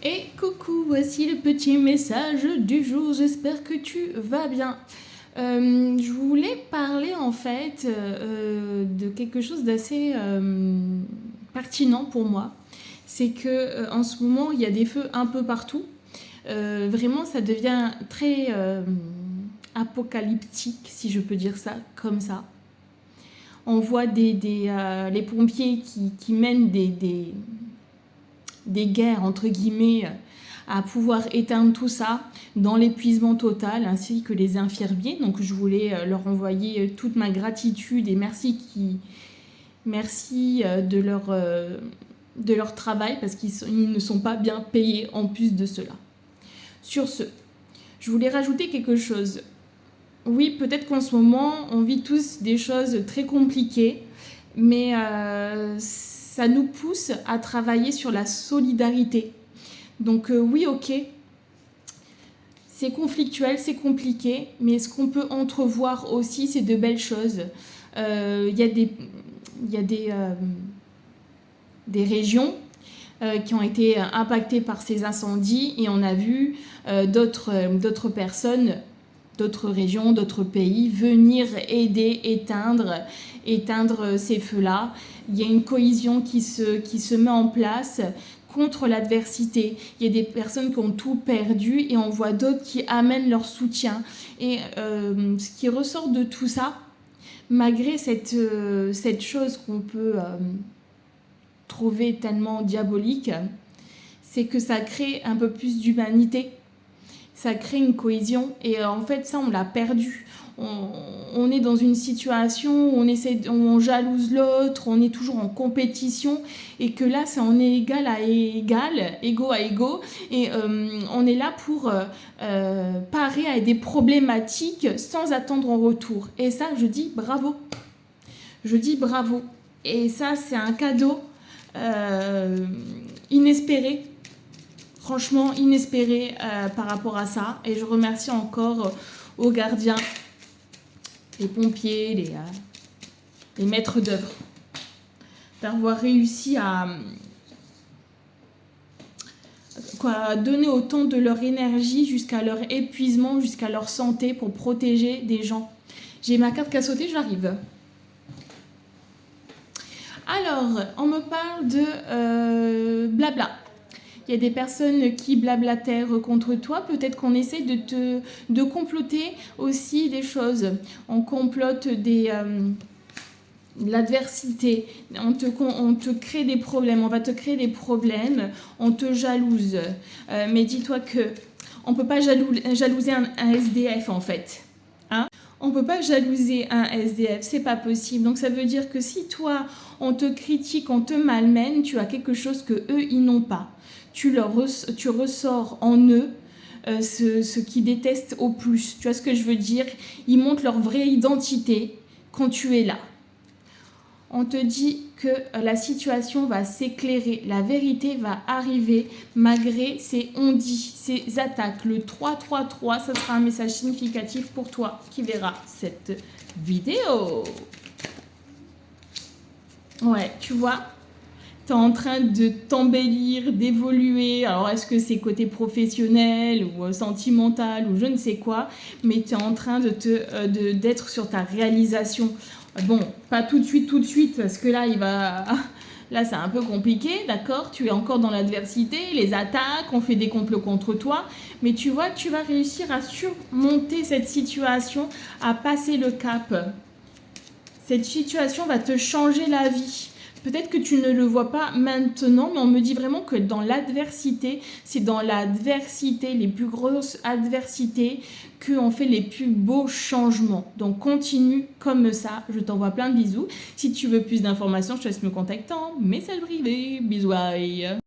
Et coucou, voici le petit message du jour, j'espère que tu vas bien. Je voulais parler en fait de quelque chose d'assez pertinent pour moi. C'est que en ce moment, il y a des feux un peu partout. Vraiment, ça devient très apocalyptique, si je peux dire ça, comme ça. On voit les pompiers qui mènent des guerres, entre guillemets, à pouvoir éteindre tout ça dans l'épuisement total, ainsi que les infirmiers. Donc je voulais leur envoyer toute ma gratitude et merci de leur travail, parce qu'ils ne sont pas bien payés en plus de cela. Sur ce, je voulais rajouter quelque chose. Oui, peut-être qu'en ce moment, on vit tous des choses très compliquées, mais ça nous pousse à travailler sur la solidarité. Donc oui, ok, c'est conflictuel, c'est compliqué, mais ce qu'on peut entrevoir aussi, c'est de belles choses. Il y a des régions qui ont été impactées par ces incendies, et on a vu d'autres personnes, d'autres régions, d'autres pays venir aider, éteindre ces feux-là. Il y a une cohésion qui se met en place contre l'adversité. Il y a des personnes qui ont tout perdu et on voit d'autres qui amènent leur soutien. Et ce qui ressort de tout ça, malgré cette chose qu'on peut trouver tellement diabolique, c'est que ça crée un peu plus d'humanité. Ça crée une cohésion, et en fait ça on l'a perdu. On est dans une situation où on jalouse l'autre, on est toujours en compétition, et que là c'est on est égal à égal, égaux à égaux, et on est là pour parer à des problématiques sans attendre en retour. Et ça, je dis bravo. Et ça, c'est un cadeau inespéré. Franchement inespéré par rapport à ça. Et je remercie encore aux gardiens, les pompiers, les maîtres d'œuvre, d'avoir réussi à donner autant de leur énergie jusqu'à leur épuisement, jusqu'à leur santé, pour protéger des gens. J'ai ma carte qui a sauté, j'arrive. Alors, on me parle de blabla. Il y a des personnes qui blablatèrent contre toi. Peut-être qu'on essaie de comploter aussi des choses. On complote l'adversité. On te crée des problèmes. On va te créer des problèmes. On te jalouse. Mais dis-toi que on ne peut pas jalouser un SDF en fait. Hein? On ne peut pas jalouser un SDF, c'est pas possible. Donc ça veut dire que si toi, on te critique, on te malmène, tu as quelque chose que eux, ils n'ont pas. Tu ressors en eux ce qu'ils détestent au plus. Tu vois ce que je veux dire? Ils montrent leur vraie identité quand tu es là. On te dit que la situation va s'éclairer, la vérité va arriver malgré ces on-dit, ces attaques. Le 333, ça sera un message significatif pour toi qui verra cette vidéo. Ouais, tu vois, tu es en train de t'embellir, d'évoluer. Alors, est-ce que c'est côté professionnel ou sentimental ou je ne sais quoi, mais tu es en train d'être sur ta réalisation. Bon, pas tout de suite, parce que là, là, c'est un peu compliqué, d'accord? Tu es encore dans l'adversité, les attaques, on fait des complots contre toi, mais tu vois, tu vas réussir à surmonter cette situation, à passer le cap. Cette situation va te changer la vie. Peut-être que tu ne le vois pas maintenant, mais on me dit vraiment que dans l'adversité, c'est dans l'adversité, les plus grosses adversités, qu'on fait les plus beaux changements. Donc continue comme ça, je t'envoie plein de bisous. Si tu veux plus d'informations, je te laisse me contacter en message privé. Bisous, bye.